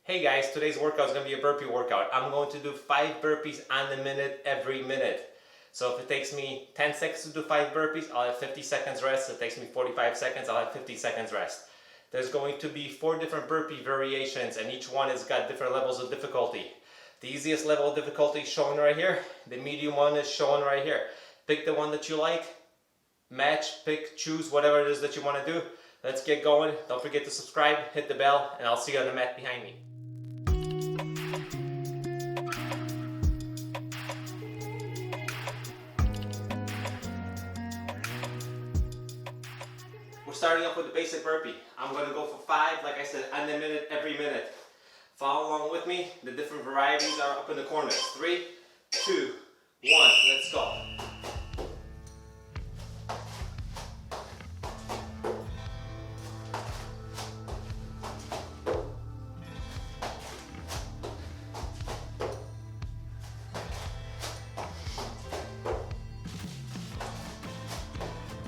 Hey guys, today's workout is going to be a burpee workout. I'm going to do 5 burpees on the minute every minute. So if it takes me 10 seconds to do 5 burpees, I'll have 50 seconds rest. If it takes me 45 seconds, I'll have 50 seconds rest. There's going to be 4 different burpee variations, and each one has got different levels of difficulty. The easiest level of difficulty is shown right here. The medium one is shown right here. Pick the one that you like. Match, pick, choose, whatever it is that you want to do. Let's get going. Don't forget to subscribe, hit the bell, and I'll see you on the mat behind me. We're starting off with the basic burpee. I'm going to go for 5, like I said, on the minute, every minute. Follow along with me. The different varieties are up in the corners. 3, 2, 1, let's go.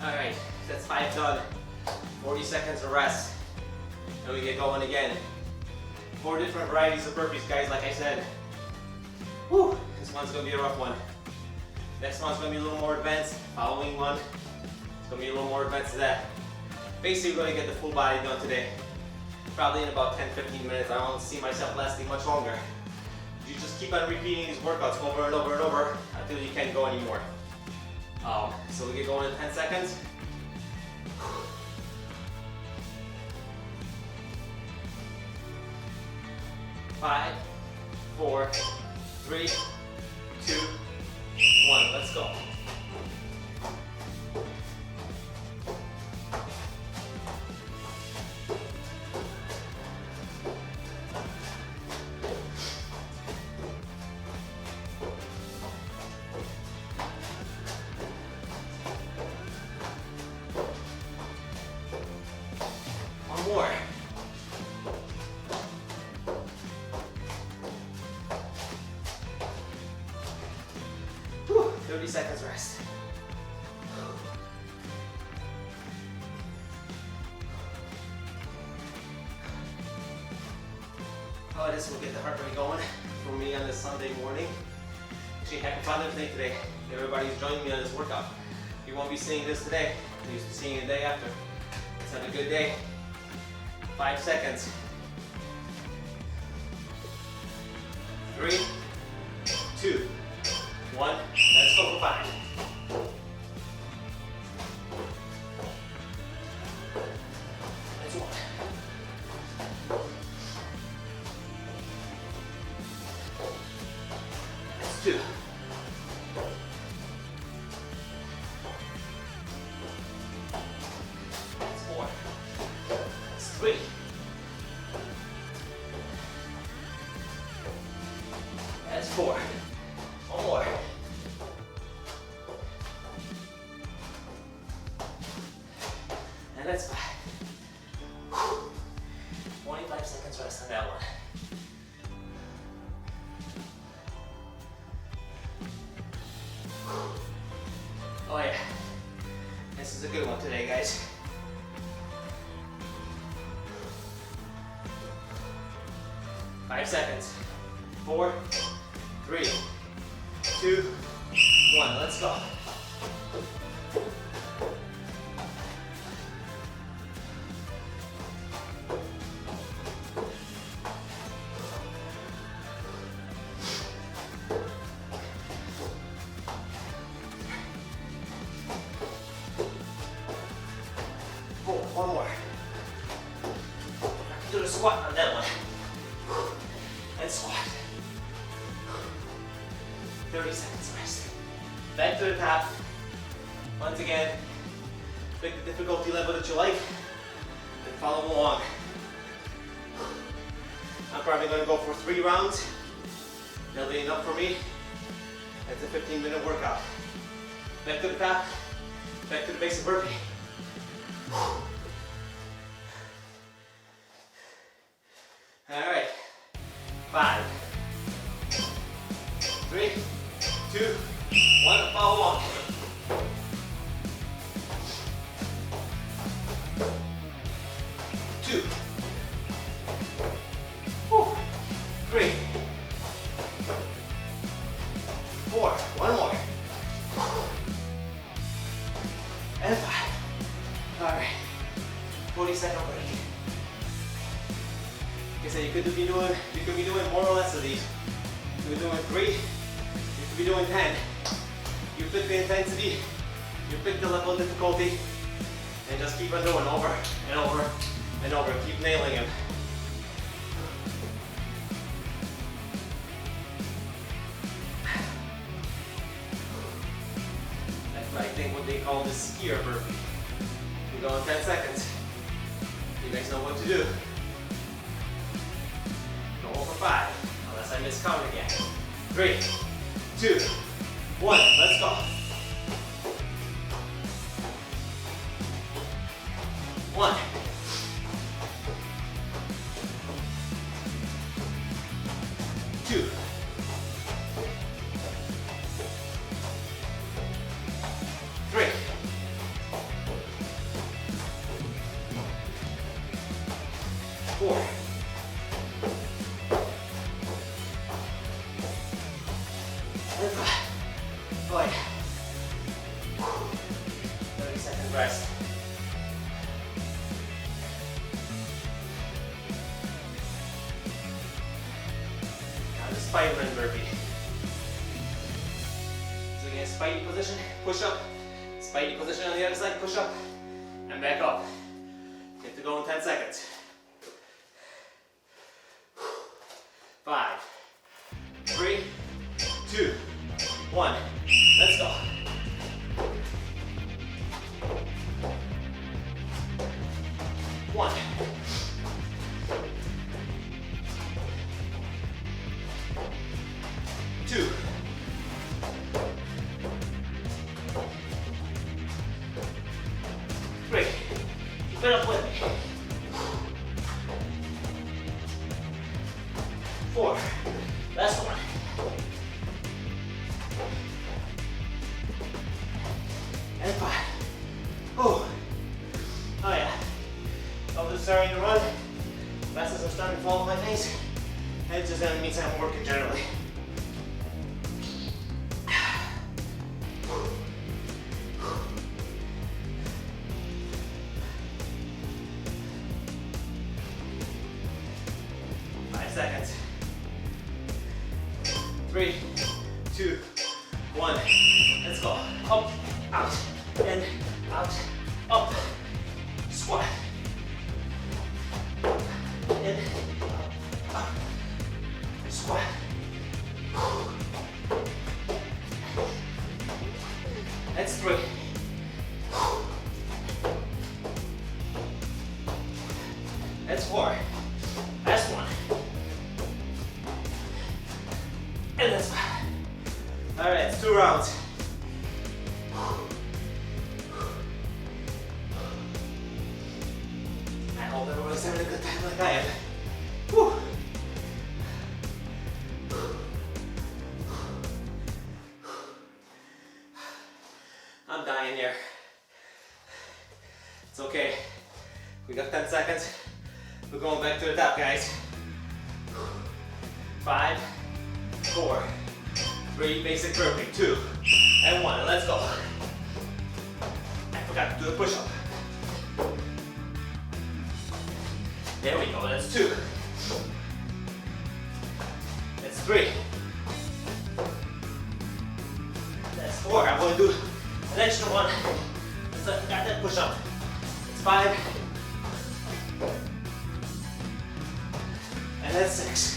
Alright, that's 5 done. 40 seconds of rest. And we get going again. 4 different varieties of burpees, guys, like I said. Whew, this one's going to be a rough one. Next one's going to be a little more advanced. Following one, it's going to be a little more advanced than that. Basically, we're going to get the full body done today. Probably in about 10-15 minutes. I don't see myself lasting much longer. You just keep on repeating these workouts over and over and over until you can't go anymore. So we get going in 10 seconds. 5, 4, 3, 2, 1. Let's go. One more. Whew, 30 seconds rest. Oh, this will get the heart rate going for me on this Sunday morning. Actually, happy Father's Day today. Everybody's joining me on this workout. You won't be seeing this today. You'll be seeing it the day after. Let's have a good day. 5 seconds. 3, 2, 1. Let's go for 5. That's 1. That's 2. That's 4. That's 3. That's 4. One more. And that's 5. 25 seconds rest on that one. Oh yeah. This is a good one today, guys. Five seconds. 4, 3, 2, 1. Let's go. One more. I can do a squat on that one. And squat. 30 seconds rest. Back to the top. Once again, pick the difficulty level that you like and follow along. I'm probably going to go for 3 rounds. That'll be enough for me. That's a 15-minute workout. Back to the top. Back to the basic burpee. All right. 5, 3, 2, 1. Follow along. 2. Whew. 3, 4, one more, and 5. All right, 40-second break. Like I said, you could be doing more or less of these. You could be doing 3, you could be doing 10. You pick the intensity, you pick the level of difficulty, and just keep on doing over and over and over. Keep nailing them. That's, I think, what they call the skier burpee. You go in 10 seconds. You guys know what to do. Go over 5, unless I miscount again. 3, 2, 1, let's go. 1, 2, 3, 4, 5. Good. 30-second rest. Now the Spider-Man burpee. So again, spidey position, push up. Spidey position on the other side, push up, and back up. You have to go in 10 seconds. 5, 3, 2, 1. Let's go. 1, 2, 3. Keep it up with me. 4. Last one. And 5. Oh yeah. Elbows starting to run. Glasses are starting to fall off my face. It just means I'm working generally. Seconds. 3, 2, 1. Let's go. Up, out, in, out, up. Squat. In, up, squat. That's 3. That's 4. That's 1. And that's 5. All right, it's 2 rounds. I hope everyone's having a good time like I am. Whew. I'm dying here. It's okay. We got 10 seconds. We're going back to the top, guys. 5, 4, 3, basic burpee, 2, and 1, and let's go. I forgot to do a push-up. There we go, that's 2. That's 3. That's 4, I'm going to do an extra one. So I forgot that push-up. It's 5. And that's 6.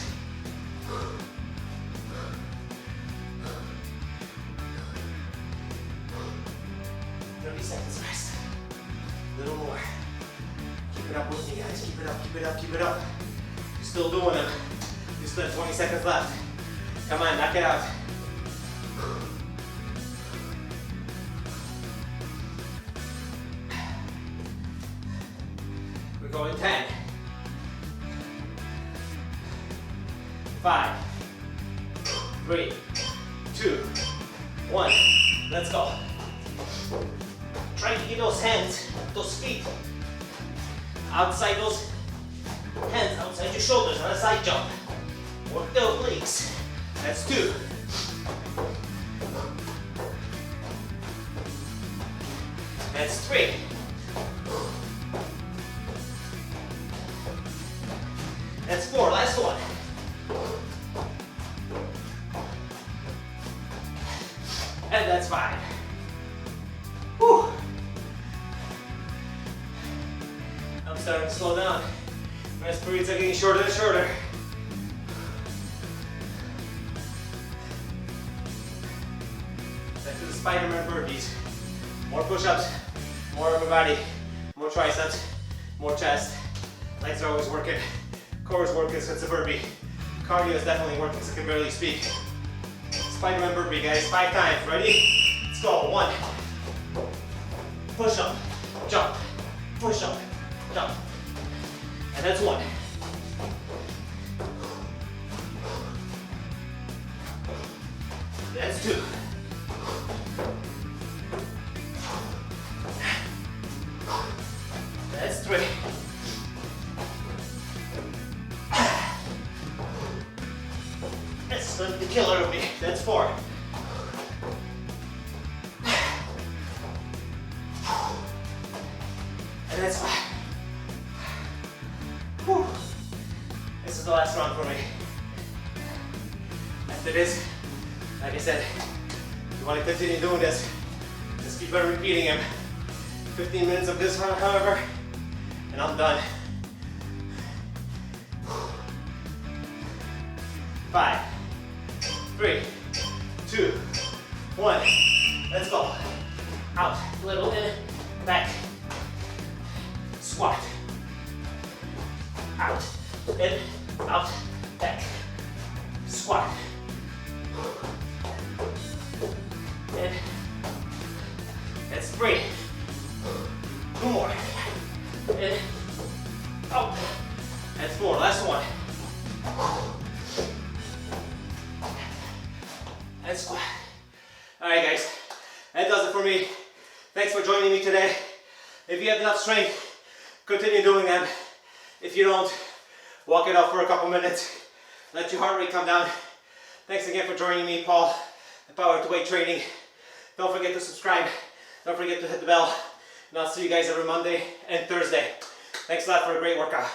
30 seconds rest. A little more. Keep it up with me, guys. Keep it up, keep it up, keep it up. You're still doing them. You still have 20 seconds left. Come on, knock it out. We're going 10. 5, 3, 2, 1. Let's go. Try to get those hands, those feet outside those hands, outside your shoulders on a side jump. Work those legs. That's 2. That's 3. That's 4. Last one. And that's 5. Whew. I'm starting to slow down. Rest periods are getting shorter and shorter. Back to the Spider-Man burpees. More push-ups, more upper body, more triceps, more chest. Legs are always working. Core is working, so it's a burpee. Cardio is definitely working, so I can barely speak. Spider-Man burpee, guys. 5 times. Ready? Let's go. 1. Push up, jump, push up, jump. And that's 1. That's 2. That's 3. That's the killer of me. That's 4. And that's 5. Whew. This is the last round for me. After this, like I said, if you want to continue doing this, just keep on repeating them. 15 minutes of this, however, and I'm done. 5, 3, 2, 1. Let's go. Out, little in, back. Squat. Out, in, out, back. Squat. In. That's 3. 2 more. In, out. That's 4. Last one. And squat. Alright guys, that does it for me. Thanks for joining me today. If you have enough strength, continue doing them. If you don't, walk it out for a couple minutes. Let your heart rate come down. Thanks again for joining me, Paul, at PowerWeight Training. Don't forget to subscribe. Don't forget to hit the bell. And I'll see you guys every Monday and Thursday. Thanks a lot for a great workout.